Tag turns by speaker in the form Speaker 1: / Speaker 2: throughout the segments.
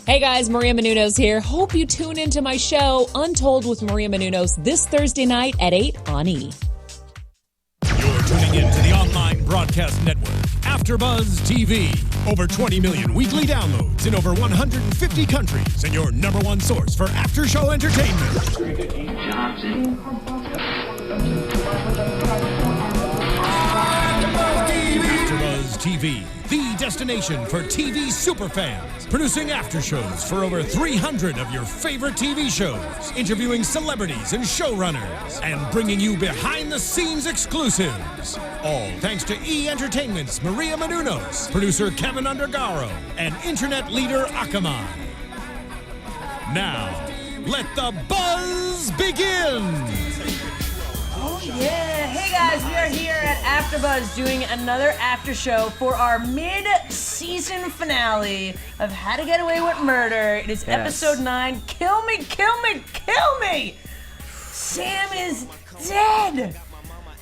Speaker 1: Hey guys, Maria Menounos here. Hope you tune into my show, Untold with Maria Menounos, this Thursday night at 8 on E!
Speaker 2: You're tuning in to the online broadcast network, AfterBuzz TV. Over 20 million weekly downloads in over 150 countries, and your number one source for after-show entertainment. AfterBuzz TV, the destination for TV superfans, producing after shows for over 300 of your favorite TV shows, interviewing celebrities and showrunners, and bringing you behind-the-scenes exclusives. All thanks to E! Entertainment's Maria Menounos, producer Kevin Undergaro, and internet leader Akamai. Now, let the buzz begin!
Speaker 3: Oh yeah! Hey guys, we are here at AfterBuzz doing another after show for our mid-season finale of How to Get Away with Murder. It is episode 9. Kill me, kill me, kill me! Sam is dead!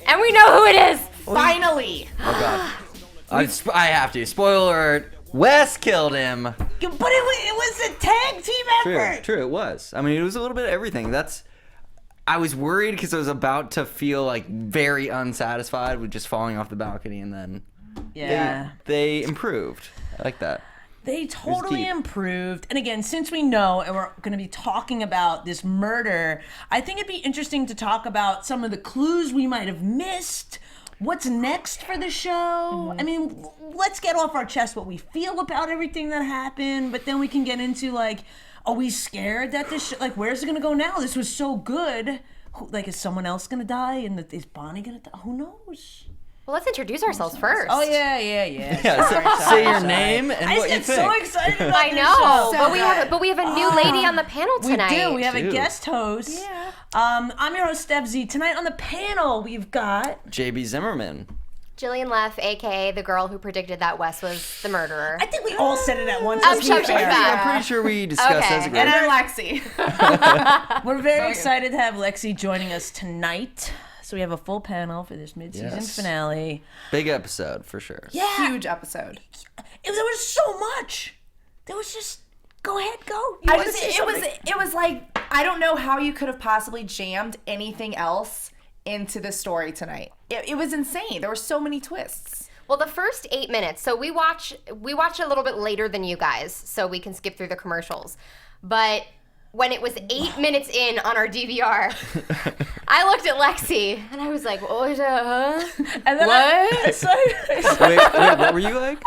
Speaker 4: And we know who it is!
Speaker 5: Finally!
Speaker 6: Oh god. I have to. Spoiler alert. Wes killed him.
Speaker 3: But it was a tag team effort!
Speaker 6: True, it was. I mean, it was a little bit of everything. I was worried because I was about to feel like very unsatisfied with just falling off the balcony, and then they improved. I like that.
Speaker 3: They totally improved. And again, since we know and we're going to be talking about this murder, I think it'd be interesting to talk about some of the clues we might have missed. What's next for the show? I mean, let's get off our chest what we feel about everything that happened, but then we can get into like, are we scared that this like, where's it gonna go now? This was so good. Like, is someone else gonna die? And is Bonnie gonna die? Who knows?
Speaker 4: Well, let's introduce ourselves first.
Speaker 3: Oh yeah.
Speaker 6: Say your name and what you think.
Speaker 3: I get so excited about
Speaker 4: I
Speaker 3: this
Speaker 4: know,
Speaker 3: show.
Speaker 4: but we have a new lady on the panel tonight.
Speaker 3: We do. We have a guest host. Yeah. I'm your host, Stef Z. Tonight on the panel, we've got
Speaker 6: JB Zimmerman.
Speaker 4: Jillian Leff, a.k.a. the girl who predicted that Wes was the murderer.
Speaker 3: I think we all said it at once.
Speaker 4: I'm sure she's back.
Speaker 6: I'm pretty sure we discussed as a group.
Speaker 5: And I'm Lexie.
Speaker 3: We're very excited to have Lexie joining us tonight. So we have a full panel for this mid-season finale.
Speaker 6: Big episode, for sure.
Speaker 3: Yeah.
Speaker 5: Huge episode.
Speaker 3: There was so much. There was just, go ahead, go.
Speaker 5: It was like, I don't know how you could have possibly jammed anything else into the story tonight. It was insane. There were so many twists.
Speaker 4: Well, the first 8 minutes, so we watch a little bit later than you guys, so we can skip through the commercials. But when it was 8 minutes in on our DVR, I looked at Lexie and I was like, "What was that? Huh?
Speaker 3: And then
Speaker 4: What?"
Speaker 6: Wait, what were you like?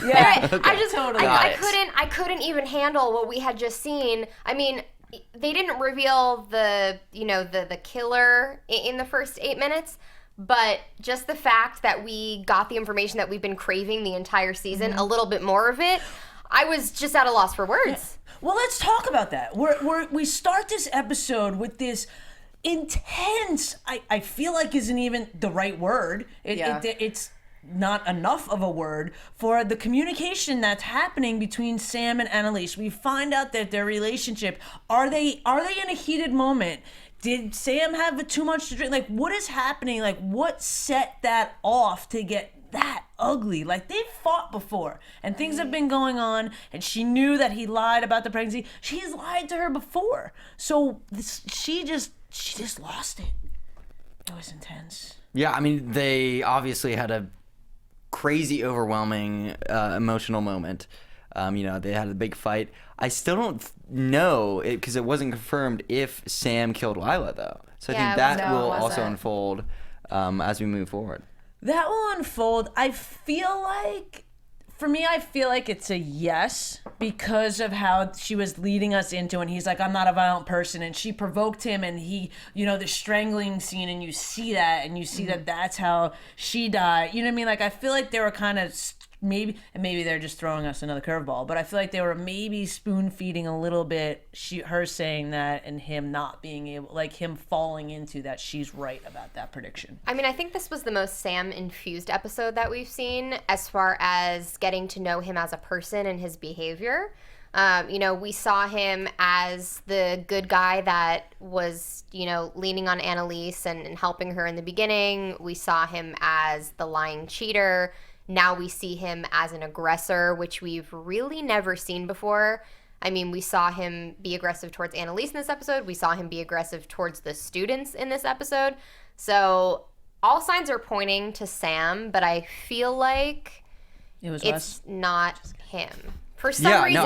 Speaker 3: Yeah.
Speaker 4: Okay. I couldn't even handle what we had just seen. I mean, they didn't reveal the killer in the first 8 minutes, but just the fact that we got the information that we've been craving the entire season, a little bit more of it, I was just at a loss for words.
Speaker 3: Yeah. Well, let's talk about that. We start this episode with this intense, I feel like isn't even the right word. It's not enough of a word for the communication that's happening between Sam and Annalise. We find out that their relationship, are they in a heated moment? Did Sam have too much to drink? Like, what is happening? Like, what set that off to get that ugly? Like, they've fought before and things have been going on, and she knew that he lied about the pregnancy. She's lied to her before. So she just lost it. It was intense.
Speaker 6: Yeah, I mean, they obviously had a crazy, overwhelming, emotional moment. They had a big fight. I still don't know, because it wasn't confirmed, if Sam killed Lila, though. So I think that will also unfold as we move forward.
Speaker 3: That will unfold. For me, I feel like it's a yes because of how she was leading us into, and he's like, I'm not a violent person, and she provoked him, and he, the strangling scene, and you see that, and you see that that's how she died. You know what I mean? Like, I feel like they were kind of maybe they're just throwing us another curveball, but I feel like they were maybe spoon feeding a little bit, her saying that and him not being able, like him falling into that she's right about that prediction.
Speaker 4: I mean, I think this was the most Sam-infused episode that we've seen as far as getting to know him as a person and his behavior. We saw him as the good guy that was, leaning on Annalise and helping her in the beginning. We saw him as the lying cheater. now we see him as an aggressor, which we've really never seen before. I mean, we saw him be aggressive towards Annalise in this episode. We saw him be aggressive towards the students in this episode. So all signs are pointing to Sam, but I feel like it's not him. For some reason.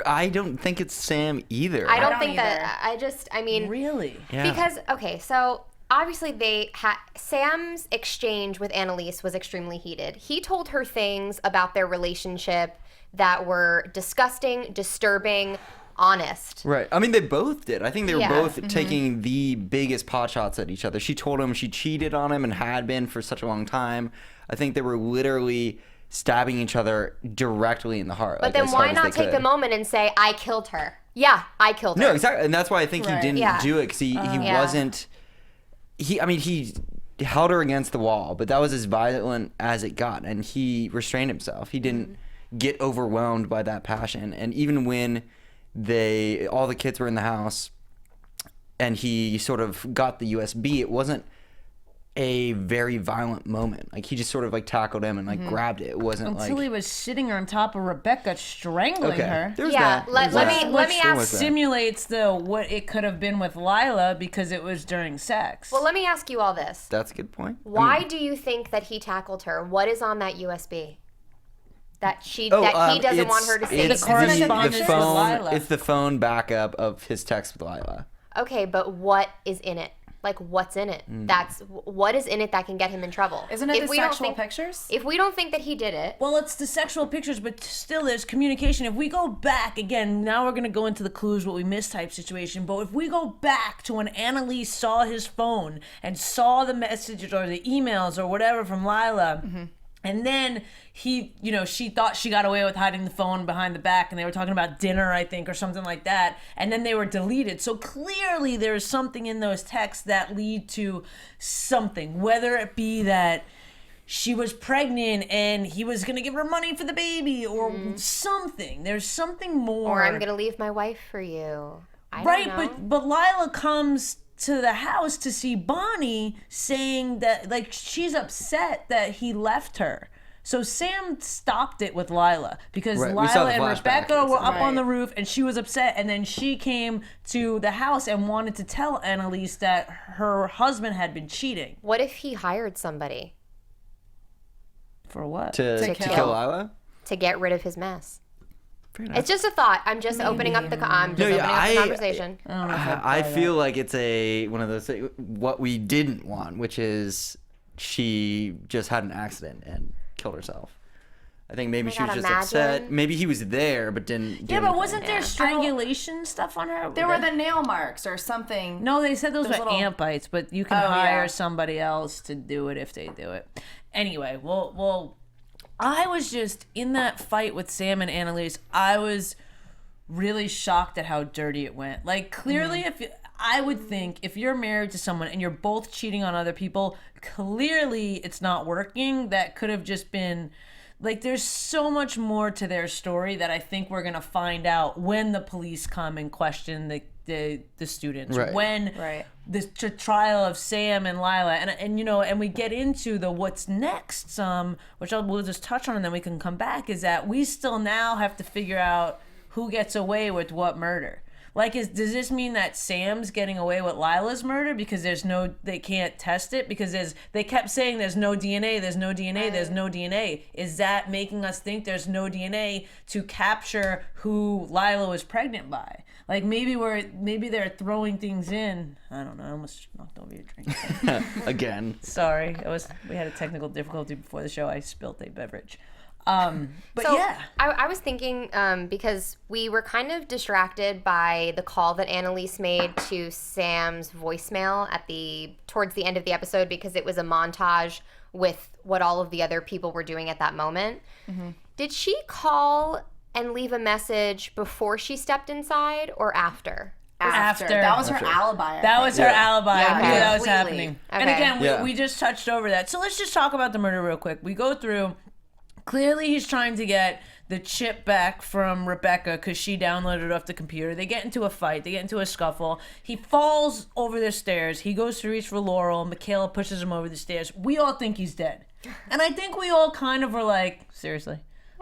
Speaker 6: I don't think it's Sam either.
Speaker 4: I don't think that. I mean.
Speaker 3: Really?
Speaker 6: Yeah.
Speaker 4: Because, okay, so obviously Sam's exchange with Annalise was extremely heated. He told her things about their relationship that were disgusting, disturbing, honest.
Speaker 6: Right. I mean, they both did. I think they were both taking the biggest pot shots at each other. She told him she cheated on him and had been for such a long time. I think they were literally stabbing each other directly in the heart.
Speaker 4: But then why not take the moment and say, I killed her? Yeah, I killed her.
Speaker 6: No, exactly. And that's why I think he didn't do it, because he wasn't... He held her against the wall, but that was as violent as it got, and he restrained himself. He didn't get overwhelmed by that passion. And even when all the kids were in the house and he sort of got the USB, it wasn't a very violent moment. Like, he just sort of like tackled him and like grabbed it. It wasn't
Speaker 3: until he was sitting on top of Rebecca strangling her.
Speaker 6: There's
Speaker 4: let me ask.
Speaker 3: Simulates what it could have been with Lila because it was during sex.
Speaker 4: Well, let me ask you all this.
Speaker 6: That's a good point.
Speaker 4: Why do you think that he tackled her? What is on that USB? That he doesn't want her to see.
Speaker 6: It's the phone. It's the phone backup of his text with Lila.
Speaker 4: Okay, but what is in it? Like, what's in it? What is in it that can get him in trouble?
Speaker 5: Isn't it the sexual pictures?
Speaker 4: If we don't think that he did it.
Speaker 3: Well, it's the sexual pictures, but still there's communication. If we go back, again, now we're going to go into the clues, what we missed type situation, but if we go back to when Annalise saw his phone and saw the messages or the emails or whatever from Lila, and then she thought she got away with hiding the phone behind the back, and they were talking about dinner, I think, or something like that, and then they were deleted. So clearly there's something in those texts that lead to something, whether it be that she was pregnant and he was going to give her money for the baby or something. There's something more.
Speaker 4: Or I'm going to leave my wife for you. I don't know.
Speaker 3: But Lila comes to the house to see Bonnie, saying that, like, she's upset that he left her. So Sam stopped it with Lila because Lila and Rebecca were up on the roof and she was upset, and then she came to the house and wanted to tell Annalise that her husband had been cheating.
Speaker 4: What if he hired somebody?
Speaker 3: For what?
Speaker 6: To kill Lila?
Speaker 4: To get rid of his mess. It's just a thought. I'm just opening up the conversation.
Speaker 6: I feel like it's one of those things, what we didn't want, which is she just had an accident and killed herself. I think maybe she was just upset. Maybe he was there but didn't do anything.
Speaker 3: But wasn't there strangulation stuff on her?
Speaker 5: There were the nail marks or something.
Speaker 3: No, they said those were ant bites, but you can hire somebody else to do it if they do it. Anyway, well, I was just in that fight with Sam and Annalise. I was really shocked at how dirty it went. Like, clearly, I would think if you're married to someone and you're both cheating on other people, clearly it's not working. That could have just been, like, there's so much more to their story that I think we're going to find out when the police come and question the students. When the trial of Sam and Lila, and we get into the what's next, which we'll just touch on and then we can come back, is that we still now have to figure out who gets away with what murder. Like, does this mean that Sam's getting away with Lila's murder because they can't test it because they kept saying there's no DNA, there's no DNA, there's no DNA. Is that making us think there's no DNA to capture who Lila was pregnant by? Like, maybe they're throwing things in. I don't know. I almost knocked over your drink.
Speaker 6: Again.
Speaker 3: Sorry. We had a technical difficulty before the show. I spilled a beverage.
Speaker 4: I was thinking because we were kind of distracted by the call that Annalise made to Sam's voicemail towards the end of the episode because it was a montage with what all of the other people were doing at that moment. Did she call and leave a message before she stepped inside or after?
Speaker 5: After. That was her alibi.
Speaker 3: That was her alibi. I knew that was happening.
Speaker 4: Okay.
Speaker 3: And again, we just touched over that. So let's just talk about the murder real quick. We go through. Clearly, he's trying to get the chip back from Rebecca because she downloaded it off the computer. They get into a fight. They get into a scuffle. He falls over the stairs. He goes to reach for Laurel. Michaela pushes him over the stairs. We all think he's dead. And I think we all kind of were like, seriously?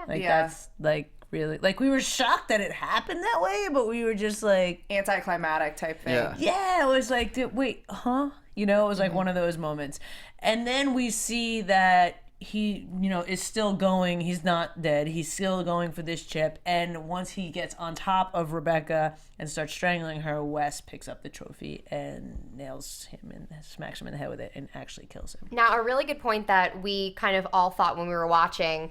Speaker 3: Like, that's, like, really? Like, we were shocked that it happened that way, but we were just like...
Speaker 5: Anticlimactic type thing.
Speaker 3: Yeah, it was like, wait, huh? You know, it was like one of those moments. And then we see that he, is still going. He's not dead. He's still going for this chip. And once he gets on top of Rebecca and starts strangling her, Wes picks up the trophy and nails him and smacks him in the head with it and actually kills him.
Speaker 4: Now, a really good point that we kind of all thought when we were watching,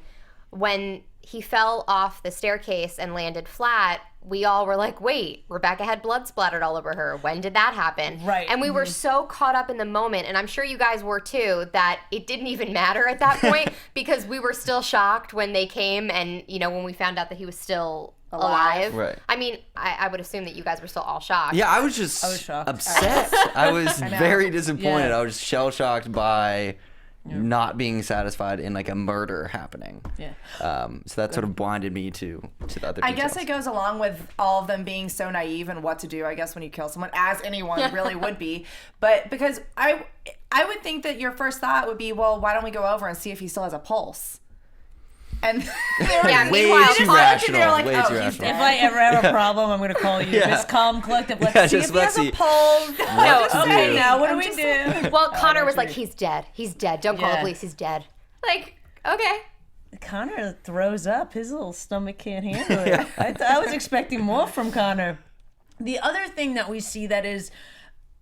Speaker 4: when he fell off the staircase and landed flat, we all were like, wait, Rebecca had blood splattered all over her. When did that happen?
Speaker 3: Right.
Speaker 4: And we were so caught up in the moment, and I'm sure you guys were too, that it didn't even matter at that point because we were still shocked when they came and, when we found out that he was still alive.
Speaker 6: Right.
Speaker 4: I mean, I would assume that you guys were still all shocked.
Speaker 6: Yeah, I was shocked. Upset. I was very disappointed.
Speaker 3: Yeah.
Speaker 6: I was shell-shocked by not being satisfied in like a murder happening.
Speaker 3: Yeah.
Speaker 6: So that sort of blinded me to the other details.
Speaker 5: I guess it goes along with all of them being so naive and what to do, I guess, when you kill someone, as anyone really would be. But because I would think that your first thought would be, well, why don't we go over and see if he still has a pulse? And
Speaker 4: meanwhile,
Speaker 6: too rational.
Speaker 5: Like,
Speaker 6: Way
Speaker 5: oh,
Speaker 6: too
Speaker 5: he's
Speaker 6: rational.
Speaker 3: If I ever have a problem, I'm going to call you. Miss Calm Collective. Let's see if he has a pulse.
Speaker 6: Okay,
Speaker 3: now what do we do?
Speaker 4: Well, Connor was like, he's dead. He's dead. Don't call the police. He's dead. Like, okay.
Speaker 3: Connor throws up. His little stomach can't handle it. I was expecting more from Connor. The other thing that we see that is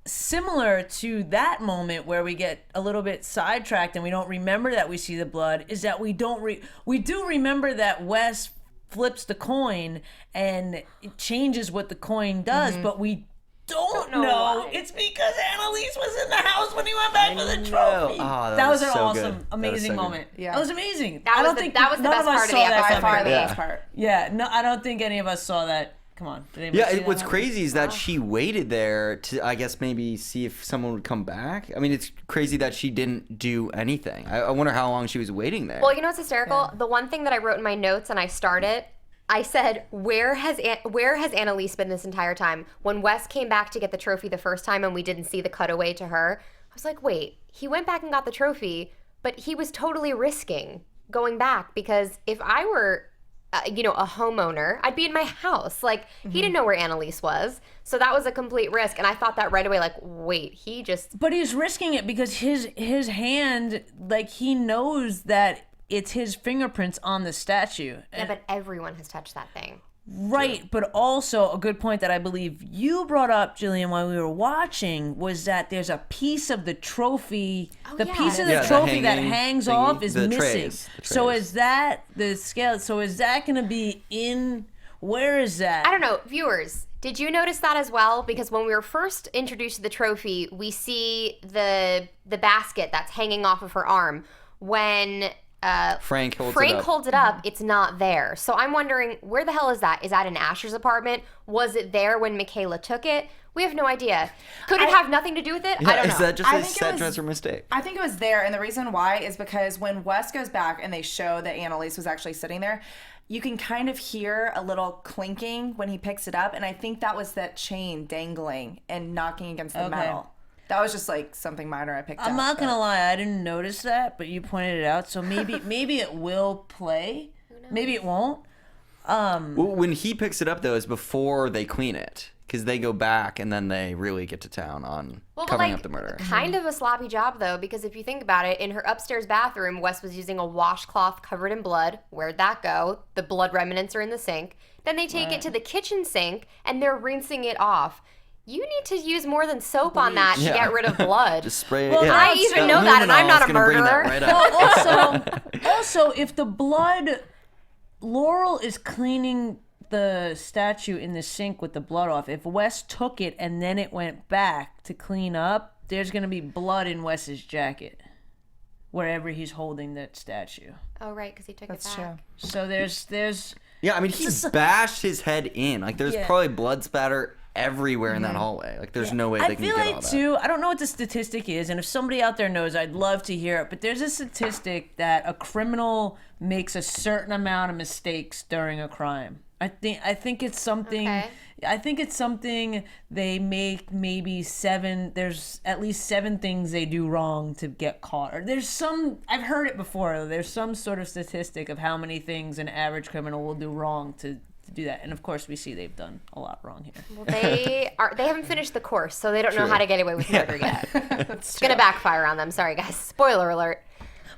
Speaker 3: similar to that moment where we get a little bit sidetracked and we don't remember that we see the blood is that we do remember that Wes flips the coin and it changes what the coin does, but we don't know
Speaker 4: why.
Speaker 3: it's because Annalise was in the house when he went back for the trophy.
Speaker 6: Oh,
Speaker 3: that was an
Speaker 6: so
Speaker 3: awesome,
Speaker 6: good.
Speaker 3: amazing
Speaker 6: That was so
Speaker 3: moment.
Speaker 5: Yeah.
Speaker 3: That was amazing.
Speaker 4: That was the best part of the episode.
Speaker 5: By far the best part.
Speaker 3: Yeah, no, I don't think any of us saw that. Come on. Did anybody see that
Speaker 6: what's
Speaker 3: happen?
Speaker 6: crazy is that she waited there to, I guess, maybe see if someone would come back. I mean, it's crazy that she didn't do anything. I wonder how long she was waiting there.
Speaker 4: Well, you know what's hysterical? The one thing that I wrote in my notes and I started, I said, where has Annalise been this entire time? When Wes came back to get the trophy the first time and we didn't see the cutaway to her, I was like, wait, he went back and got the trophy, but he was totally risking going back because if I were... a homeowner, I'd be in my house. Like, he didn't know where Annalise was. So that was a complete risk. And I thought that right away, like, wait, he just...
Speaker 3: But he's risking it because his hand, like, he knows that it's his fingerprints on the statue.
Speaker 4: Yeah, but everyone has touched that thing.
Speaker 3: Right, but also a good point that I believe you brought up, Jillian, while we were watching, was that there's a piece of the trophy, piece of the trophy that hangs off is missing.
Speaker 6: Trays.
Speaker 3: So is that the scale? So is that going to be in? Where is that?
Speaker 4: I don't know, viewers. Did you notice that as well? Because when we were first introduced to the trophy, we see the basket that's hanging off of her arm. When
Speaker 6: Frank holds
Speaker 4: it up, it's not there. So I'm wondering, where the hell is that? Is that in Asher's apartment? Was it there when Michaela took it? We have no idea. Could it have nothing to do with it? I don't know.
Speaker 6: Is that just a set dresser mistake?
Speaker 5: I think it was there, and the reason why is because when Wes goes back and they show that Annalise was actually sitting there, you can kind of hear a little clinking when he picks it up, and I think that was that chain dangling and knocking against the metal. That was just like something minor I picked up.
Speaker 3: I'm not gonna lie, I didn't notice that, but you pointed it out. So maybe it will play. Maybe it won't.
Speaker 6: When he picks it up though, is before they clean it, because they go back and then they really get to town on covering up the murder.
Speaker 4: Kind of a sloppy job though, because if you think about it, in her upstairs bathroom, Wes was using a washcloth covered in blood. Where'd that go? The blood remnants are in the sink. Then they take it to the kitchen sink and they're rinsing it off. You need to use more than soap on that to get rid of blood.
Speaker 6: Just spray it.
Speaker 3: Well,
Speaker 4: I even know that, and I'm not a murderer.
Speaker 3: Also, if the blood, Laurel is cleaning the statue in the sink with the blood off. If Wes took it and then it went back to clean up, there's gonna be blood in Wes's jacket, wherever he's holding that statue.
Speaker 4: Oh right, because he took it back.
Speaker 5: That's true.
Speaker 3: So there's.
Speaker 6: Yeah, I mean, he bashed his head in. Like, there's probably blood spatter everywhere in that hallway. Like, there's no way they can get all that.
Speaker 3: I feel like, too, I don't know what the statistic is, and if somebody out there knows, I'd love to hear it, but there's a statistic that a criminal makes a certain amount of mistakes during a crime. I think it's something.
Speaker 4: Okay.
Speaker 3: I think it's something they make maybe 7. There's at least 7 things they do wrong to get caught. Or there's some. I've heard it before. There's some sort of statistic of how many things an average criminal will do wrong to do that. And of course, we see they've done a lot wrong here.
Speaker 4: Well, they haven't finished the course, so they don't know how to get away with murder yet. It's gonna backfire on them. Sorry, guys. Spoiler alert.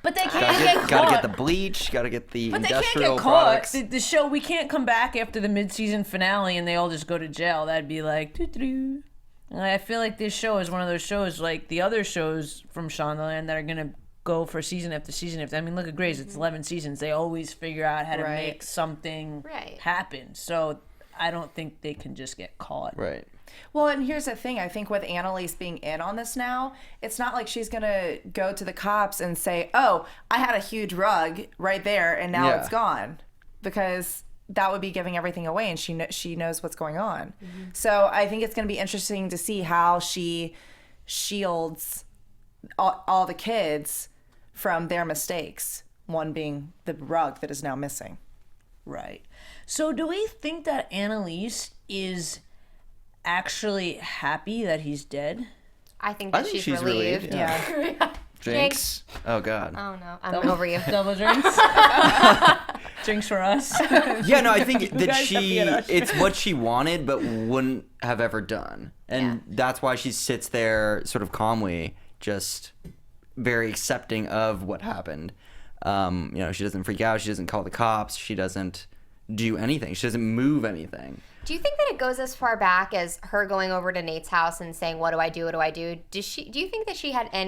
Speaker 3: But they can't get caught.
Speaker 6: Gotta get the bleach. Gotta get the
Speaker 3: But they
Speaker 6: industrial
Speaker 3: can't get caught.
Speaker 6: products.
Speaker 3: The show, we can't come back after the mid-season finale and they all just go to jail. That'd be like, doo-doo. And I feel like this show is one of those shows like the other shows from Shondaland that are gonna go for season after season after. I mean, look at Grey's. It's 11 seasons. They always figure out how to make something happen. So I don't think they can just get caught.
Speaker 6: Right.
Speaker 5: Well, and here's the thing. I think with Annalise being in on this now, it's not like she's going to go to the cops and say, oh, I had a huge rug right there and now it's gone. Because that would be giving everything away, and she knows what's going on. So I think it's going to be interesting to see how she shields all the kids from their mistakes, one being the rug that is now missing.
Speaker 3: Right. So do we think that Annalise is actually happy that he's dead?
Speaker 4: I think that she's relieved.
Speaker 5: Yeah.
Speaker 6: Jinx. Oh, God.
Speaker 4: Oh, no. I'm over you.
Speaker 3: Double drinks? Drinks for us?
Speaker 6: Yeah, no, I think that
Speaker 3: guys have to get us.
Speaker 6: it's what she wanted but wouldn't have ever done. And that's why she sits there sort of calmly, just very accepting of what happened. She doesn't freak out. She doesn't call the cops. She doesn't do anything. She doesn't move anything.
Speaker 4: Do you think that it goes as far back as her going over to Nate's house and saying, what do I do? What do I do? Do you think that she had an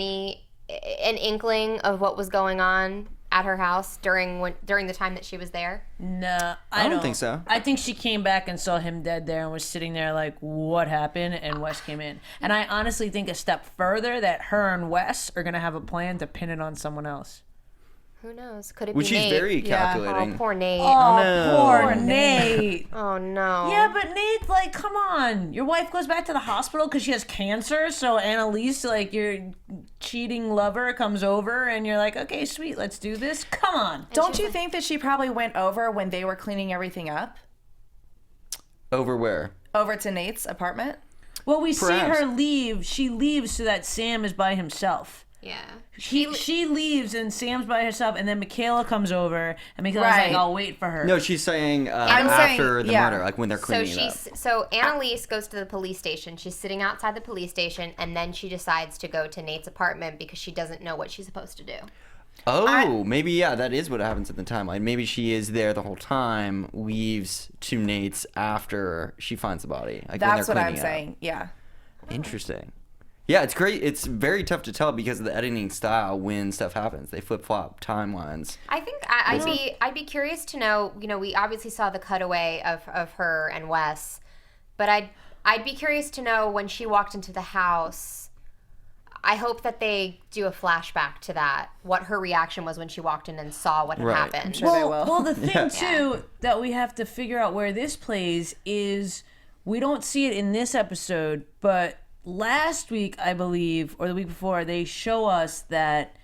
Speaker 4: inkling of what was going on at her house during the time that she was there?
Speaker 3: No,
Speaker 6: I don't think so.
Speaker 3: I think she came back and saw him dead there and was sitting there like, what happened? And Wes came in. And I honestly think a step further that her and Wes are going to have a plan to pin it on someone else.
Speaker 4: Who knows? Could it
Speaker 6: Which
Speaker 4: be Nate?
Speaker 6: she's very calculating.
Speaker 4: Oh, poor Nate.
Speaker 3: Oh,
Speaker 6: no.
Speaker 3: poor Nate.
Speaker 4: Oh, no.
Speaker 3: Yeah, but Nate's like, come on. Your wife goes back to the hospital because she has cancer. So Annalise, like your cheating lover, comes over and you're like, okay, sweet, let's do this. Come on.
Speaker 5: Don't you think that she probably went over when they were cleaning everything up?
Speaker 6: Over where?
Speaker 5: Over to Nate's apartment?
Speaker 3: Well, we see
Speaker 6: Perhaps.
Speaker 3: her leave. She leaves so that Sam is by himself.
Speaker 4: Yeah.
Speaker 3: She leaves and Sam's by herself, and then Michaela comes over, and Michaela's like,
Speaker 5: Right.
Speaker 3: I'll wait for her.
Speaker 6: No, she's saying
Speaker 5: I'm
Speaker 6: after
Speaker 5: saying,
Speaker 6: the
Speaker 5: yeah.
Speaker 6: murder, like when they're cleaning it up.
Speaker 4: So Annalise goes to the police station. She's sitting outside the police station, and then she decides to go to Nate's apartment because she doesn't know what she's supposed to do.
Speaker 6: Oh, maybe, that is what happens in the timeline. Maybe she is there the whole time, leaves to Nate's after she finds the body. Like when
Speaker 5: That's
Speaker 6: they're
Speaker 5: what I'm
Speaker 6: cleaning it up.
Speaker 5: saying. Yeah.
Speaker 6: Interesting. Yeah, it's great. It's very tough to tell because of the editing style when stuff happens. They flip-flop timelines.
Speaker 4: I think I'd be curious to know. We obviously saw the cutaway of her and Wes, but I'd be curious to know when she walked into the house. I hope that they do a flashback to that. What her reaction was when she walked in and saw what had happened.
Speaker 5: I'm sure they will.
Speaker 3: Well, the thing too that we have to figure out where this plays is we don't see it in this episode, but last week, I believe, or the week before, they show us that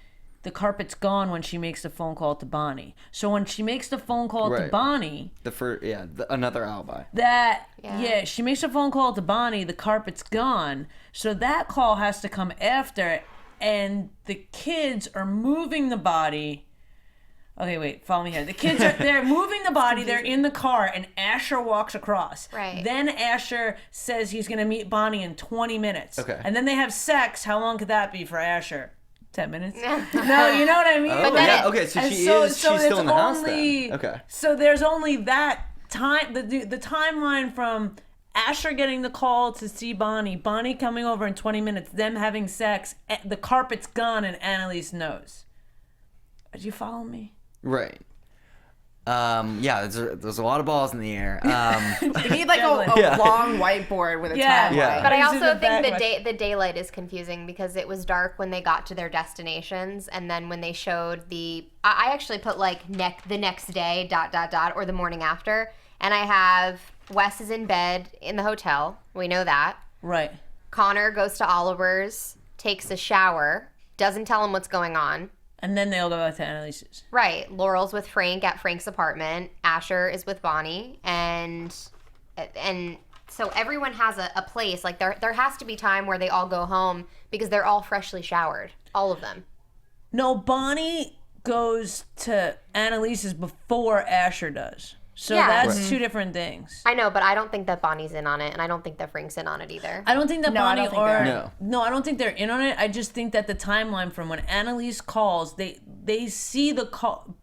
Speaker 3: the carpet's gone when she makes the phone call to Bonnie. So when she makes the phone call to Bonnie,
Speaker 6: Another alibi.
Speaker 3: she makes a phone call to Bonnie, the carpet's gone. So that call has to come after, and the kids are moving the body. Okay, wait, follow me here. The kids they're moving the body, they're in the car, and Asher walks across.
Speaker 4: Right.
Speaker 3: Then Asher says he's going to meet Bonnie in 20 minutes.
Speaker 6: Okay.
Speaker 3: And then they have sex. How long could that be for Asher? 10 minutes? No, you know what I mean?
Speaker 6: Oh, yeah, okay, so she's still in the house then. Okay.
Speaker 3: So there's only that time, the timeline from Asher getting the call to see Bonnie, Bonnie coming over in 20 minutes, them having sex, the carpet's gone, and Annalise knows. Did you follow me?
Speaker 6: Right. There's a lot of balls in the air.
Speaker 5: You need like a long whiteboard with a timeline.
Speaker 6: Yeah.
Speaker 4: But I also think the daylight is confusing because it was dark when they got to their destinations, and then when they showed I actually put like the next day ... or the morning after, and I have Wes is in bed in the hotel. We know that.
Speaker 3: Right.
Speaker 4: Connor goes to Oliver's, takes a shower, doesn't tell him what's going on.
Speaker 3: And then they'll go back to Annalise's.
Speaker 4: Right. Laurel's with Frank at Frank's apartment. Asher is with Bonnie. And so everyone has a place. Like, there has to be time where they all go home because they're all freshly showered. All of them.
Speaker 3: No, Bonnie goes to Annalise's before Asher does. So that's two different things.
Speaker 4: I know, but I don't think that Bonnie's in on it, and I don't think that Frank's in on it either.
Speaker 3: I don't think that Bonnie
Speaker 6: No,
Speaker 3: I don't think they're in on it. I just think that the timeline from when Annalise calls, they see the call.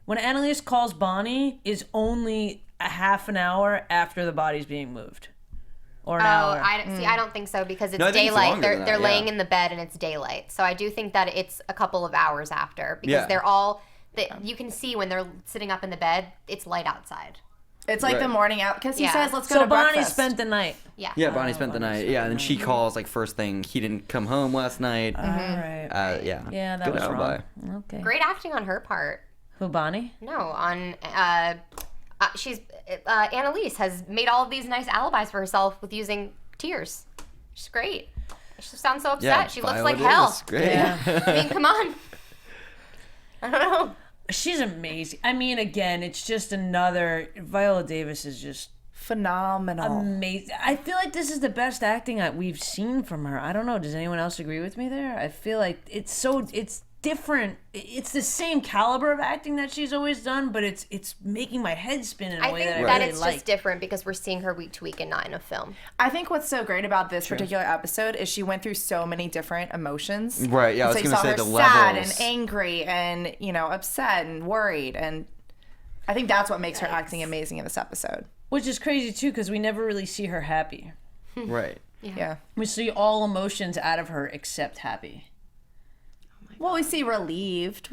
Speaker 3: When Annalise calls Bonnie is only a half an hour after the body's being moved. Or an hour.
Speaker 4: I don't think so because it's daylight. They're laying in the bed and it's daylight. So I do think that it's a couple of hours after because they're all. You can see when they're sitting up in the bed, it's light outside.
Speaker 5: It's like the morning out because he says, "Let's go to
Speaker 3: Bonnie
Speaker 5: breakfast."
Speaker 3: spent the night.
Speaker 4: Yeah.
Speaker 6: Yeah, Bonnie spent the night. Yeah, and then she calls like first thing. He didn't come home last night.
Speaker 3: All right.
Speaker 6: Yeah.
Speaker 3: Yeah, that
Speaker 6: Good
Speaker 3: was
Speaker 6: alibi.
Speaker 3: wrong. Okay.
Speaker 4: Great acting on her part.
Speaker 3: Who, Bonnie?
Speaker 4: No, on she's Annalise has made all of these nice alibis for herself with using tears. She's great. She sounds so upset.
Speaker 6: Yeah,
Speaker 4: she looks
Speaker 6: Viola
Speaker 4: like
Speaker 6: Davis,
Speaker 4: hell.
Speaker 6: Great.
Speaker 3: Yeah.
Speaker 4: I mean, come on. I don't know.
Speaker 3: She's amazing. I mean, again, it's just another. Viola Davis is just
Speaker 5: Phenomenal.
Speaker 3: amazing. I feel like this is the best acting we've seen from her. I don't know. Does anyone else agree with me there? I feel like it's different. It's the same caliber of acting that she's always done, but it's making my head spin in a way that I really
Speaker 4: it's
Speaker 3: like.
Speaker 4: just different because we're seeing her week to week and not in a film.
Speaker 5: I think what's so great about this particular episode is she went through so many different emotions.
Speaker 6: Right, yeah, I was
Speaker 5: so
Speaker 6: going to say the
Speaker 5: you saw her sad
Speaker 6: levels.
Speaker 5: and angry and, upset and worried. And I think that's what makes her acting amazing in this episode.
Speaker 3: Which is crazy, too, because we never really see her happy.
Speaker 6: Right.
Speaker 5: Yeah.
Speaker 3: We see all emotions out of her except happy.
Speaker 5: Well, we see relieved,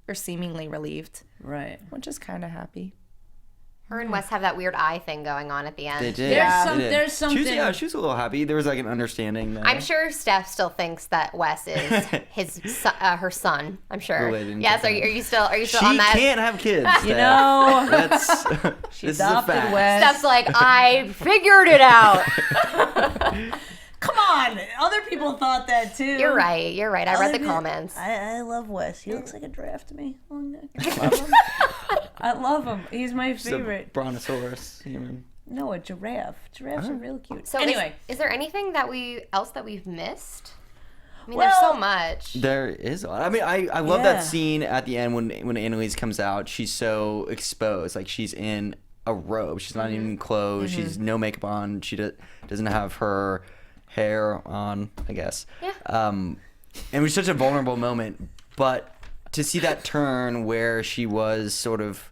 Speaker 5: or seemingly relieved,
Speaker 3: Right.
Speaker 5: which is kind of happy.
Speaker 4: Her and Wes have that weird eye thing going on at the end.
Speaker 6: They did.
Speaker 3: There's something.
Speaker 6: She was a little happy. There was like an understanding there.
Speaker 4: I'm sure Steph still thinks that Wes is her son. I'm sure.
Speaker 6: Related
Speaker 4: Yes. Are you still on that?
Speaker 6: She can't have kids.
Speaker 3: You know,
Speaker 6: That's
Speaker 3: she
Speaker 6: this is a
Speaker 3: adopted
Speaker 6: fact.
Speaker 3: Wes.
Speaker 4: Steph's like, I figured it out.
Speaker 3: Come on, other people thought that too.
Speaker 4: You're right. I read the comments.
Speaker 3: I love Wes. He looks like a giraffe to me. Long neck. I love him. I love him. He's my
Speaker 6: It's a
Speaker 3: favorite.
Speaker 6: brontosaurus human.
Speaker 3: No, a giraffe. Giraffes are real cute.
Speaker 4: So
Speaker 3: anyway,
Speaker 4: is there anything else that we've missed? I mean, there's so much.
Speaker 6: There is a lot. I mean, I love that scene at the end when Annalise comes out. She's so exposed. Like, she's in a robe. She's not even clothed. She's no makeup on. She doesn't have her hair on, I guess.
Speaker 4: Yeah.
Speaker 6: And it was such a vulnerable moment. But to see that turn where she was sort of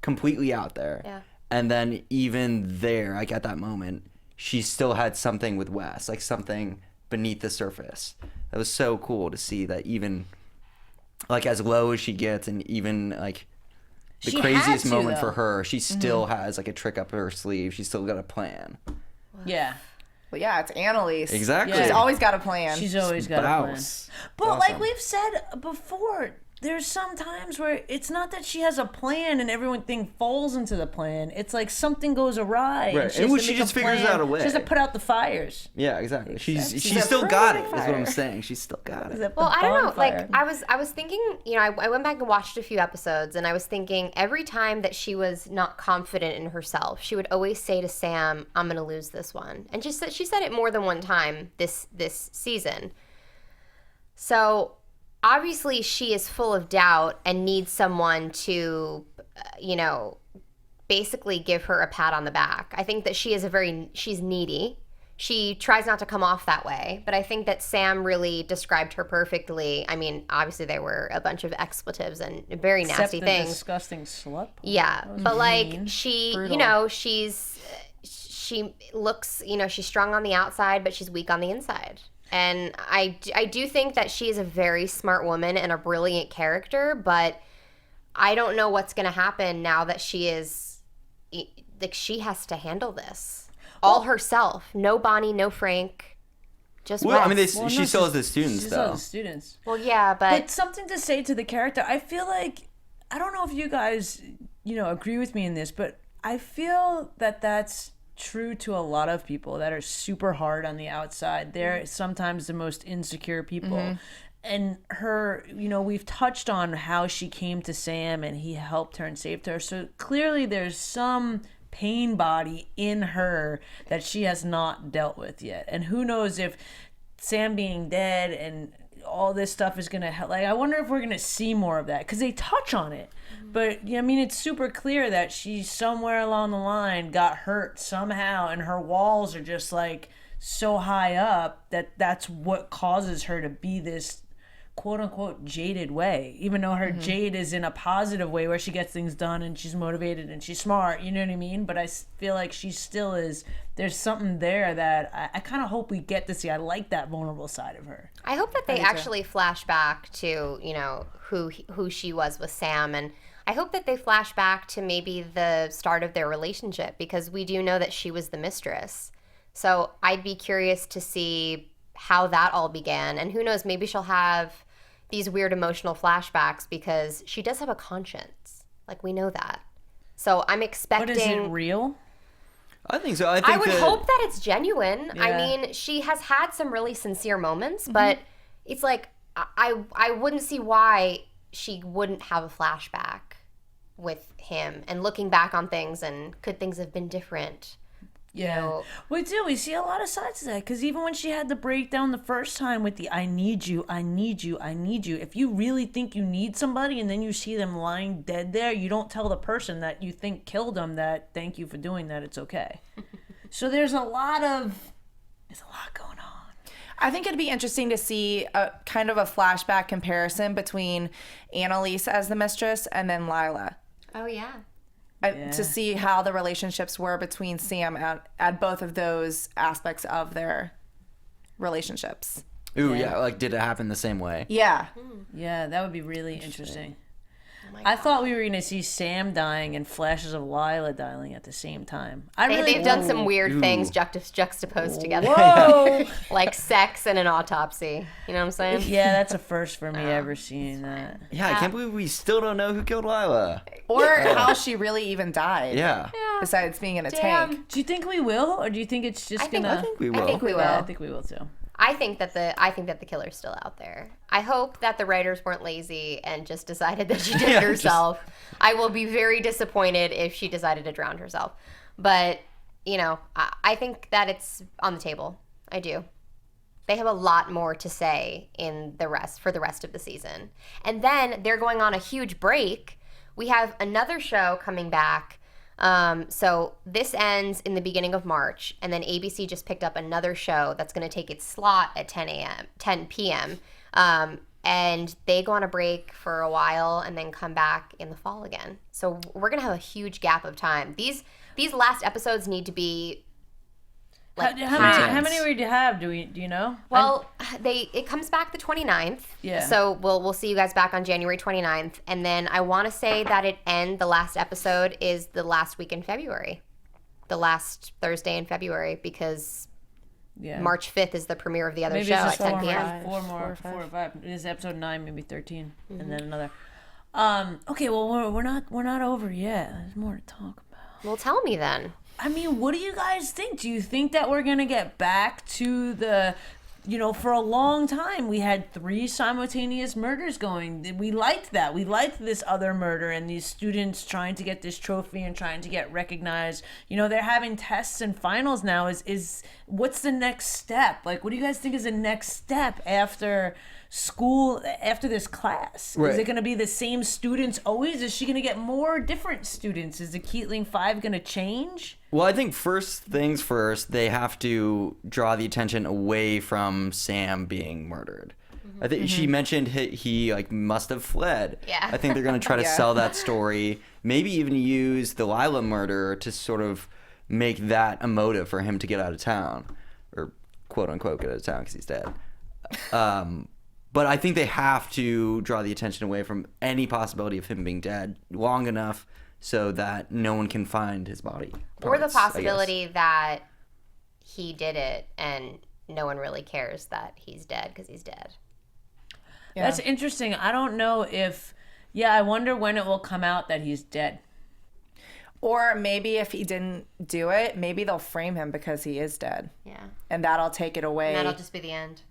Speaker 6: completely out there.
Speaker 4: Yeah.
Speaker 6: And then even there, like at that moment, she still had something with Wes, like something beneath the surface. That was so cool to see that even like as low as she gets and even like the
Speaker 3: She
Speaker 6: craziest
Speaker 3: had to,
Speaker 6: moment
Speaker 3: though.
Speaker 6: for her, she still has like a trick up her sleeve. She's still got a plan.
Speaker 3: yeah,
Speaker 5: But yeah, it's Annalise.
Speaker 6: Exactly.
Speaker 5: She's always got a plan.
Speaker 3: she's always got a plan.
Speaker 6: Bouse.
Speaker 3: But
Speaker 6: Awesome.
Speaker 3: like we've said before, there's some times where it's not that she has a plan and everything falls into the plan. It's like something goes awry.
Speaker 6: Right.
Speaker 3: She
Speaker 6: And
Speaker 3: has to
Speaker 6: she
Speaker 3: make
Speaker 6: just
Speaker 3: a
Speaker 6: figures
Speaker 3: plan.
Speaker 6: out a way.
Speaker 3: She has to put out the fires.
Speaker 6: Yeah, exactly. She's
Speaker 5: a
Speaker 6: still got it. Is
Speaker 5: fire.
Speaker 6: what I'm saying. She's still got it.
Speaker 4: Well, I don't know. Like I was thinking, I went back and watched a few episodes, and I was thinking every time that she was not confident in herself, she would always say to Sam, "I'm going to lose this one," and she said it more than one time this season. So obviously, she is full of doubt and needs someone to, basically give her a pat on the back. I think that she's needy. She tries not to come off that way, but I think that Sam really described her perfectly. I mean, obviously there were a bunch of expletives and very nasty
Speaker 3: the
Speaker 4: things.
Speaker 3: disgusting slut.
Speaker 4: Yeah, but like
Speaker 3: mean.
Speaker 4: she,
Speaker 3: Brutal.
Speaker 4: she looks, she's strong on the outside, but she's weak on the inside. And I do think that she is a very smart woman and a brilliant character, but I don't know what's going to happen now that she is, like, she has to handle this all herself. No Bonnie, no Frank, just
Speaker 6: Well,
Speaker 4: Wes.
Speaker 6: I mean, she still has the students,
Speaker 3: She's
Speaker 6: though.
Speaker 3: all the students.
Speaker 4: Well, yeah,
Speaker 3: But something to say to the character. I feel like, I don't know if you guys, agree with me in this, but I feel that that's true to a lot of people that are super hard on the outside. They're sometimes the most insecure people. And her, we've touched on how she came to Sam and he helped her and saved her. So clearly there's some pain body in her that she has not dealt with yet. And who knows if Sam being dead and all this stuff is going to help. Like, I wonder if we're going to see more of that because they touch on it. But, I mean, it's super clear that she somewhere along the line got hurt somehow and her walls are just like so high up that that's what causes her to be this quote unquote jaded way, even though her jade is in a positive way where she gets things done and she's motivated and she's smart, you know what I mean? But I feel like she still is, there's something there that I kind of hope we get to see. I like that vulnerable side of her.
Speaker 4: I hope that they actually flash back to, who she was with Sam, and I hope that they flash back to maybe the start of their relationship, because we do know that she was the mistress. So I'd be curious to see how that all began, and who knows, maybe she'll have these weird emotional flashbacks because she does have a conscience. Like, we know that. So I'm expecting...
Speaker 3: But is it real?
Speaker 6: I think so. I
Speaker 4: would hope that it's genuine. Yeah. I mean, she has had some really sincere moments, but it's like, I wouldn't see why she wouldn't have a flashback with him and looking back on things and could things have been different?
Speaker 3: Yeah, we do. We see a lot of sides of that because even when she had the breakdown the first time with the I need you, I need you, I need you. If you really think you need somebody and then you see them lying dead there, you don't tell the person that you think killed them that thank you for doing that, it's okay. So there's a lot going on.
Speaker 5: I think it'd be interesting to see a kind of a flashback comparison between Annalise as the mistress and then Lila.
Speaker 4: Oh, yeah.
Speaker 5: To see how the relationships were between Sam at both of those aspects of their relationships.
Speaker 6: Ooh, yeah. Like, did it happen the same way?
Speaker 5: Yeah.
Speaker 3: Yeah, that would be really interesting. I thought we were going to see Sam dying and flashes of Lila dying at the same time.
Speaker 4: They've done some weird things juxtaposed together.
Speaker 3: Whoa!
Speaker 4: Like sex and an autopsy. You know what I'm saying?
Speaker 3: Yeah, that's a first for me ever seeing that.
Speaker 6: Yeah, I can't believe we still don't know who killed Lila.
Speaker 5: Or how she really even died.
Speaker 6: Yeah.
Speaker 5: Besides being in a tank.
Speaker 3: Do you think we will? Or do you think it's just going to...
Speaker 6: I think we will.
Speaker 4: I think we will.
Speaker 3: Yeah, I think we will too.
Speaker 4: I think that the killer's still out there. I hope that the writers weren't lazy and just decided that she did it herself. I will be very disappointed if she decided to drown herself. But, I think that it's on the table. I do. They have a lot more to say for the rest of the season. And then they're going on a huge break. We have another show coming back. So this ends in the beginning of March, and then ABC just picked up another show that's going to take its slot at 10 p.m. And they go on a break for a while and then come back in the fall again. So we're going to have a huge gap of time. These last episodes need to be like
Speaker 3: how many we have? Do you know?
Speaker 4: Well, it comes back the 29th.
Speaker 3: Yeah.
Speaker 4: So we'll see you guys back on January 29th, and then I want to say that the last episode is the last week in February, the last Thursday in February, because March 5th is the premiere of the other show at 10 p.m.
Speaker 3: Four or five. It is episode 9, maybe 13, and then another. Okay, well we're not over yet. There's more to talk about.
Speaker 4: Well, tell me then.
Speaker 3: I mean, what do you guys think? Do you think that we're going to get back to the, for a long time, we had 3 simultaneous murders going. We liked that. We liked this other murder and these students trying to get this trophy and trying to get recognized. They're having tests and finals now. Is what's the next step? Like, what do you guys think is the next step after school, after this class?
Speaker 6: Right.
Speaker 3: Is it going to be the same students always? Is she going to get more different students? Is the Keatling 5 going to change?
Speaker 6: Well, I think first things first, they have to draw the attention away from Sam being murdered. I think she mentioned he must have fled.
Speaker 4: Yeah.
Speaker 6: I think they're going to try to sell that story, maybe even use the Lila murder to sort of make that a motive for him to get out of town, or quote unquote get out of town because he's dead. But I think they have to draw the attention away from any possibility of him being dead long enough so that no one can find his body.
Speaker 4: Or the possibility that he did it and no one really cares that he's dead because he's dead.
Speaker 3: Yeah. That's interesting. I don't know if... Yeah, I wonder when it will come out that he's dead.
Speaker 5: Or maybe if he didn't do it, maybe they'll frame him because he is dead.
Speaker 4: Yeah.
Speaker 5: And that'll take it away.
Speaker 4: And that'll just be the end.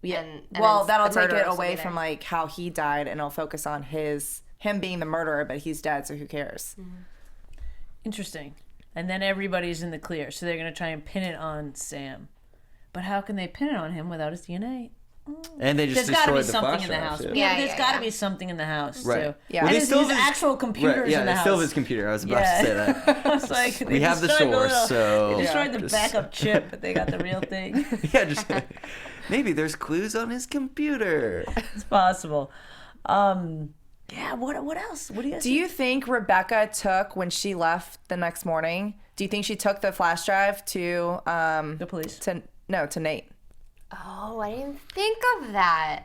Speaker 5: Yeah.
Speaker 4: And
Speaker 5: Well,
Speaker 4: then
Speaker 5: that'll
Speaker 4: the
Speaker 5: take it
Speaker 4: murderers will
Speaker 5: away
Speaker 4: be
Speaker 5: from
Speaker 4: there.
Speaker 5: like how he died, and it'll focus on him being the murderer, but he's dead, so who cares?
Speaker 3: Interesting. And then everybody's in the clear, so they're gonna try and pin it on Sam. But how can they pin it on him without his DNA?
Speaker 6: And they just
Speaker 3: There's got to be
Speaker 6: destroyed the
Speaker 3: something
Speaker 6: flash
Speaker 3: in the
Speaker 6: drive,
Speaker 3: house.
Speaker 6: too.
Speaker 3: Yeah,
Speaker 4: Yeah,
Speaker 3: there's
Speaker 4: yeah,
Speaker 3: got to
Speaker 4: yeah.
Speaker 3: be something in the house
Speaker 6: Right.
Speaker 3: too.
Speaker 5: Yeah.
Speaker 3: And
Speaker 5: Well,
Speaker 6: they
Speaker 3: his,
Speaker 6: still
Speaker 3: his
Speaker 6: have his-
Speaker 3: actual computers
Speaker 6: Right, yeah,
Speaker 3: in the
Speaker 6: they
Speaker 3: house.
Speaker 6: still have his computer. I was about to say that.
Speaker 3: I was like,
Speaker 6: We have the
Speaker 3: destroyed
Speaker 6: source,
Speaker 3: little-
Speaker 6: so-
Speaker 3: they destroyed the
Speaker 6: Just-
Speaker 3: backup chip, but they got the real thing.
Speaker 6: Yeah, just maybe there's clues on his computer.
Speaker 3: It's possible. Yeah. What else? What do you guys?
Speaker 5: Do you think Rebecca took, when she left the next morning, do you think she took the flash drive to
Speaker 3: the police?
Speaker 5: to Nate?
Speaker 4: Oh, I didn't think of that.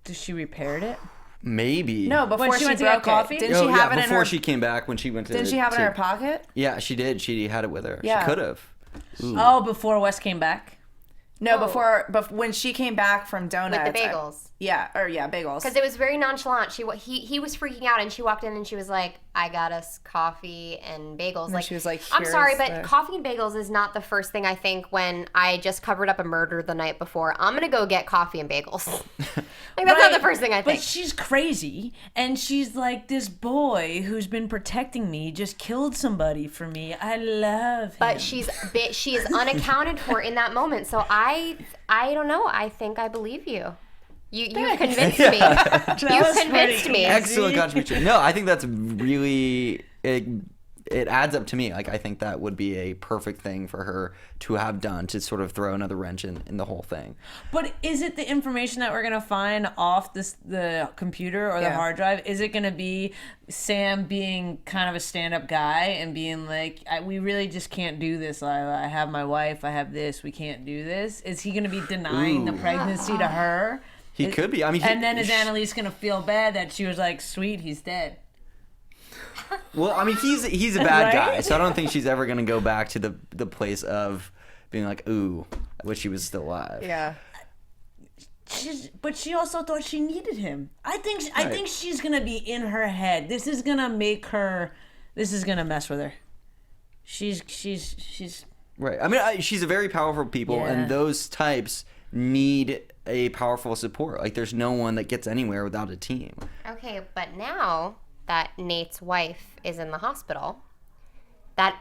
Speaker 3: Did she repaired it?
Speaker 6: Maybe.
Speaker 5: No, before
Speaker 3: she
Speaker 5: she
Speaker 3: went to
Speaker 5: broke
Speaker 3: get coffee?
Speaker 5: it. Didn't
Speaker 6: Oh,
Speaker 5: she have
Speaker 6: yeah,
Speaker 5: it in
Speaker 6: before
Speaker 5: her?
Speaker 6: she came back when she went to.
Speaker 5: Didn't she have it in her pocket?
Speaker 6: Yeah, she did. She had it with her.
Speaker 5: Yeah.
Speaker 6: She could have.
Speaker 3: Oh, before Wes came back.
Speaker 5: No,
Speaker 4: Oh.
Speaker 5: before when she came back from donuts.
Speaker 4: With the bagels.
Speaker 5: Bagels.
Speaker 4: Because it was very nonchalant. He was freaking out, and she walked in and she was like, "I got us coffee and bagels."
Speaker 5: And she was like,
Speaker 4: "I'm sorry,
Speaker 5: "Here's
Speaker 4: but
Speaker 5: the-"
Speaker 4: coffee and bagels is not the first thing I think when I just covered up a murder the night before. I'm gonna go get coffee and bagels." Like that's not the first thing I think.
Speaker 3: But she's crazy, and she's like, this boy who's been protecting me just killed somebody for me. I love him.
Speaker 4: But she is unaccounted for in that moment. So I don't know. I think I believe you. You convinced me. You
Speaker 3: was
Speaker 4: convinced
Speaker 3: pretty
Speaker 4: me.
Speaker 6: Excellent contribution. No, I think that's really it adds up to me. Like I think that would be a perfect thing for her to have done to sort of throw another wrench in the whole thing.
Speaker 3: But is it the information that we're gonna find off the computer or the
Speaker 5: Yeah.
Speaker 3: hard drive? Is it gonna be Sam being kind of a stand-up guy and being like, "We really just can't do this, Lila. I have my wife. I have this. We can't do this." Is he gonna be denying the pregnancy to her?
Speaker 6: He could be. I mean,
Speaker 3: And then is Annalise gonna feel bad that she was like, "Sweet, he's dead"?
Speaker 6: Well, I mean, he's a bad
Speaker 3: Right?
Speaker 6: guy, so I don't think she's ever gonna go back to the place of being like, "Ooh, I wish he was still alive."
Speaker 5: Yeah.
Speaker 3: But she also thought she needed him. I think she's gonna be in her head. This is gonna make her. This is gonna mess with her. She's.
Speaker 6: Right. I mean, she's a very powerful people,
Speaker 3: Yeah.
Speaker 6: and those types need a powerful support. Like, there's no one that gets anywhere without a team.
Speaker 4: Okay, but now that Nate's wife is in the hospital, that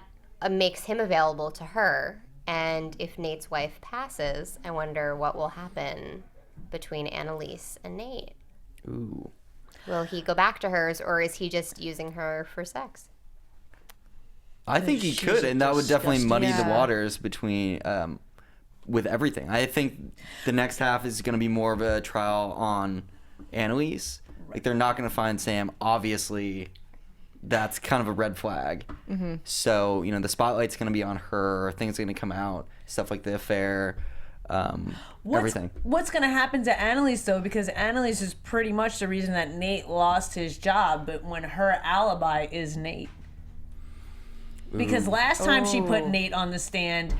Speaker 4: makes him available to her. And if Nate's wife passes, I wonder what will happen between Annalise and Nate.
Speaker 6: Ooh.
Speaker 4: Will he go back to hers, or is he just using her for sex?
Speaker 6: I think he
Speaker 3: She's
Speaker 6: could, and that would definitely
Speaker 3: disgusting.
Speaker 6: muddy the
Speaker 5: Yeah.
Speaker 6: waters between with everything. I think the next half is going to be more of a trial on Annalise. Like, they're not going to find Sam. Obviously, that's kind of a red flag. Mm-hmm. So, the spotlight's going to be on her. Things are going to come out. Stuff like the affair, everything.
Speaker 3: What's going to happen to Annalise, though? Because Annalise is pretty much the reason that Nate lost his job, but when her alibi is Nate. Because last time she put Nate on the stand,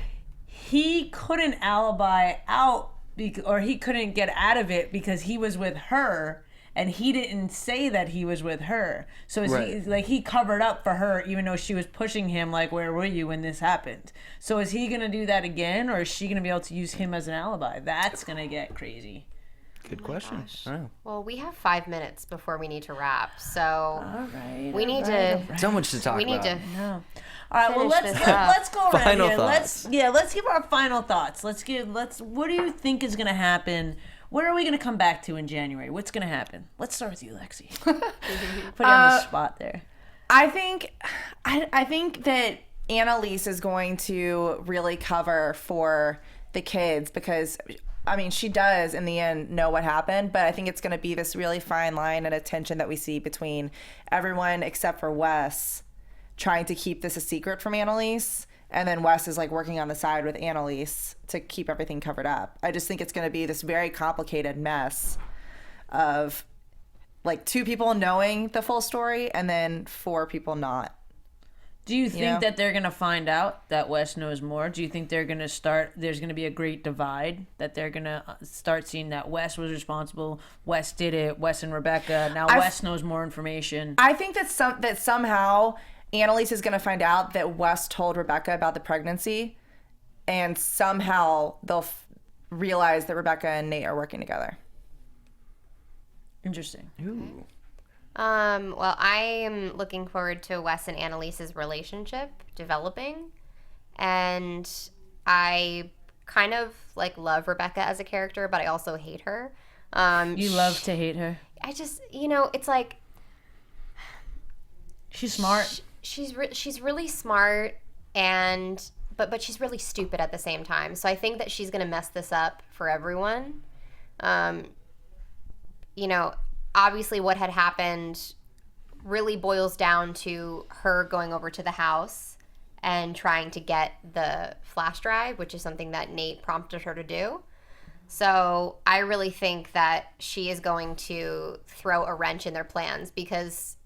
Speaker 3: he couldn't alibi out, or he couldn't get out of it because he was with her, and he didn't say that he was with her. So he covered up for her, even though she was pushing him, like, "Where were you when this happened?" So is he gonna do that again, or is she gonna be able to use him as an alibi? That's gonna get crazy.
Speaker 6: Good question. I don't know.
Speaker 4: Well, we have 5 minutes before we need to wrap, so
Speaker 3: All right.
Speaker 4: we need to.
Speaker 6: So much to talk
Speaker 4: We
Speaker 6: about.
Speaker 4: need to.
Speaker 3: No. All right. Well,
Speaker 4: Finish this
Speaker 3: let's go around
Speaker 6: Final
Speaker 3: here.
Speaker 6: thoughts.
Speaker 3: Let's give our final thoughts. What do you think is gonna happen? What are we gonna come back to in January? What's gonna happen? Let's start with you, Lexie. Put you on the spot there.
Speaker 5: I think that Annalise is going to really cover for the kids because, I mean, she does in the end know what happened, but I think it's going to be this really fine line and a tension that we see between everyone except for Wes trying to keep this a secret from Annalise, and then Wes is like working on the side with Annalise to keep everything covered up. I just think it's going to be this very complicated mess of like 2 people knowing the full story and then 4 people not.
Speaker 3: Do you think
Speaker 5: know?
Speaker 3: that they're gonna find out that Wes knows more? Do you think they're gonna start? There's gonna be a great divide that they're gonna start seeing that Wes was responsible. Wes did it. Wes and Rebecca. Now Wes knows more information.
Speaker 5: I think that somehow Annalise is going to find out that Wes told Rebecca about the pregnancy, and somehow they'll realize that Rebecca and Nate are working together.
Speaker 3: Interesting.
Speaker 6: Ooh.
Speaker 4: Well, I am looking forward to Wes and Annalise's relationship developing, and I kind of like love Rebecca as a character, but I also hate her.
Speaker 3: You love to hate her.
Speaker 4: I just, it's like
Speaker 3: she's smart.
Speaker 4: She's really smart, and but she's really stupid at the same time. So I think that she's gonna mess this up for everyone. Obviously what had happened really boils down to her going over to the house and trying to get the flash drive, which is something that Nate prompted her to do. So I really think that she is going to throw a wrench in their plans, because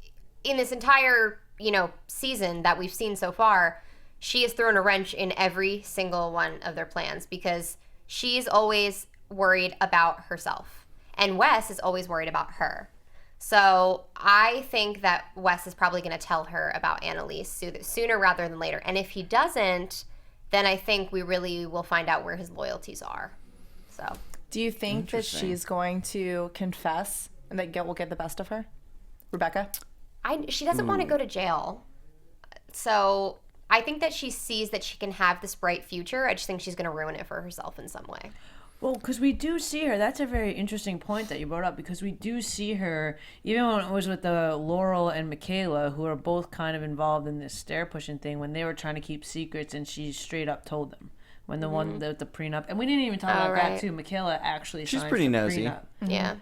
Speaker 4: in this entire, season that we've seen so far, she has thrown a wrench in every single one of their plans, because she's always worried about herself. And Wes is always worried about her. So I think that Wes is probably going to tell her about Annalise sooner rather than later. And if he doesn't, then I think we really will find out where his loyalties are. So,
Speaker 5: do you think that she's going to confess and that guilt will get the best of her? Rebecca?
Speaker 4: She doesn't want to go to jail. So I think that she sees that she can have this bright future. I just think she's going to ruin it for herself in some way.
Speaker 3: Well, because we do see her. That's a very interesting point that you brought up, because we do see her, even when it was with the Laurel and Michaela, who are both kind of involved in this stair-pushing thing, when they were trying to keep secrets, and she straight up told them. When the one, the prenup. And we didn't even talk about that, too. Michaela actually
Speaker 6: She's
Speaker 3: signed
Speaker 6: pretty
Speaker 3: the
Speaker 6: nosy.
Speaker 3: prenup.
Speaker 4: Yeah.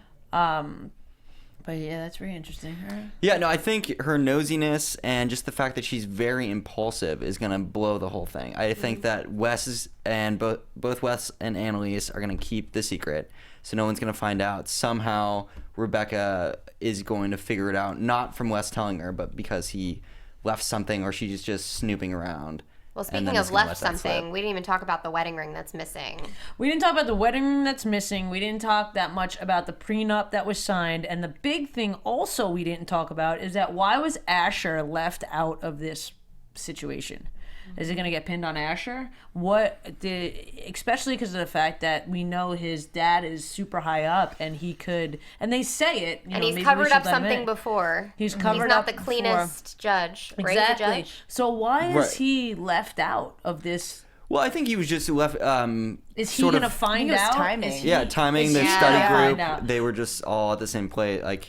Speaker 3: But yeah, that's very interesting.
Speaker 6: Yeah, no, I think her nosiness and just the fact that she's very impulsive is going to blow the whole thing. I think that Wes and both Wes and Annalise are going to keep the secret, so no one's going to find out. Somehow Rebecca is going to figure it out, not from Wes telling her, but because he left something or she's just snooping around.
Speaker 4: Well, speaking of left something, we didn't even talk about the wedding ring that's missing.
Speaker 3: We didn't talk about the wedding ring that's missing. We didn't talk that much about the prenup that was signed. And the big thing also we didn't talk about is that why was Asher left out of this situation? Is it going to get pinned on Asher? Especially because of the fact that we know his dad is super high up, and he could, and they say it.
Speaker 4: And he's covered up something before.
Speaker 3: He's covered
Speaker 4: not
Speaker 3: up
Speaker 4: the cleanest judge, right?
Speaker 3: Exactly.
Speaker 4: The judge?
Speaker 3: So why is he left out of this?
Speaker 6: Well, I think he was just left.
Speaker 3: Is he going to find out?
Speaker 5: Timing.
Speaker 6: Timing. The study group. They were just all at the same place. Like.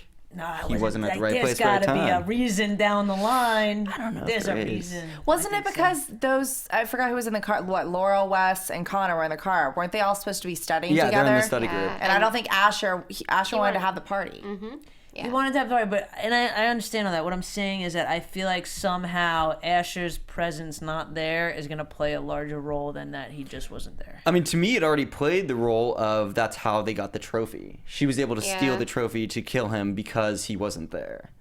Speaker 6: He wasn't at the right place at the right time.
Speaker 3: There's got to be a reason down the line.
Speaker 6: I don't know.
Speaker 3: There's a reason.
Speaker 5: Wasn't it because those, I forgot who was in the car, Laurel, Wes, and Connor were in the car. Weren't they all supposed to be studying together?
Speaker 6: Yeah, they're in the study group.
Speaker 5: And I don't think Asher wanted to have the party.
Speaker 4: Mm-hmm. Yeah.
Speaker 3: He wanted to have the party, but I understand all that. What I'm saying is that I feel like somehow Asher's presence not there is going to play a larger role than that he just wasn't there.
Speaker 6: I mean, to me, it already played the role of that's how they got the trophy. She was able to steal the trophy to kill him because he wasn't there.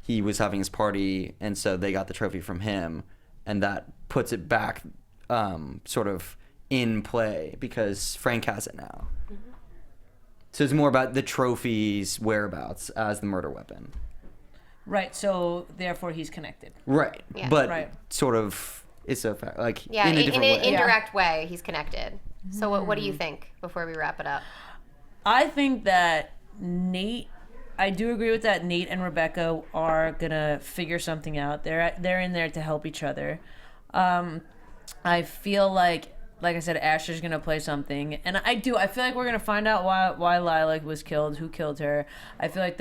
Speaker 6: He was having his party, and so they got the trophy from him, and that puts it back sort of in play because Frank has it now. Mm-hmm. So it's more about the trophy's whereabouts as the murder weapon.
Speaker 3: Right, so therefore he's connected.
Speaker 6: Right, but sort of it's a fact, like in a different way.
Speaker 4: Indirect way, he's connected. So what do you think before we wrap it up?
Speaker 3: I think that I do agree with that. Nate and Rebecca are gonna figure something out. They're in there to help each other. I feel like I said, Asher's gonna play something, and I feel like we're gonna find out why Lila was killed, who killed her. I feel like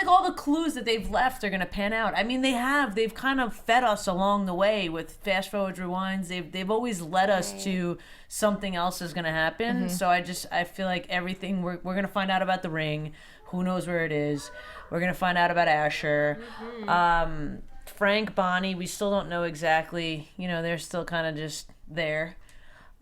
Speaker 3: all the clues that they've left are gonna pan out. I mean, they've kind of fed us along the way with fast forwards, rewinds. They've always led us to something else is gonna happen. Mm-hmm. So I feel like everything we're gonna find out about the ring. Who knows where it is? We're gonna find out about Asher. Mm-hmm. Frank, Bonnie, we still don't know exactly. They're still kind of just there.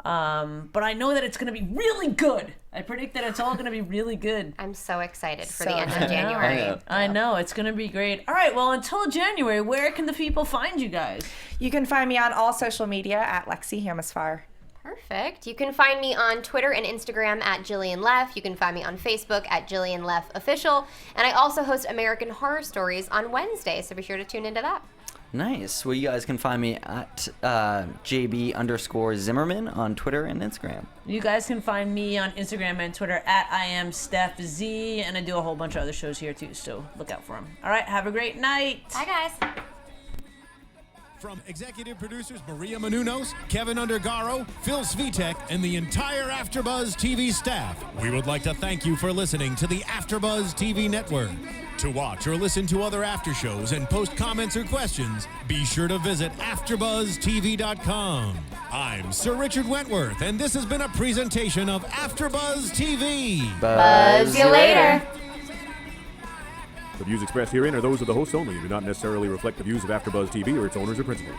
Speaker 3: But I know that it's going to be really good. I predict that it's all going to be really good.
Speaker 4: I'm so excited for the end of January.
Speaker 3: I know. It's going to be great. All right. Well, until January, where can the people find you guys?
Speaker 5: You can find me on all social media at Lexie Hammesfahr.
Speaker 4: Perfect. You can find me on Twitter and Instagram at Jillian Leff. You can find me on Facebook at Jillian Leff Official. And I also host American Horror Stories on Wednesday, so be sure to tune into that.
Speaker 6: Nice. Well, you guys can find me at JB_Zimmerman on Twitter and Instagram.
Speaker 3: You guys can find me on Instagram and Twitter at I am Stef Z, and I do a whole bunch of other shows here too, so look out for them. All right, have a great night.
Speaker 4: Bye, guys.
Speaker 2: From executive producers Maria Menounos, Kevin Undergaro, Phil Svitek, and the entire AfterBuzz TV staff, we would like to thank you for listening to the AfterBuzz TV network. To watch or listen to other after shows and post comments or questions, be sure to visit AfterBuzzTV.com. I'm Sir Richard Wentworth, and this has been a presentation of AfterBuzz TV.
Speaker 4: Buzz you later.
Speaker 7: The views expressed herein are those of the hosts only and do not necessarily reflect the views of AfterBuzz TV or its owners or principals.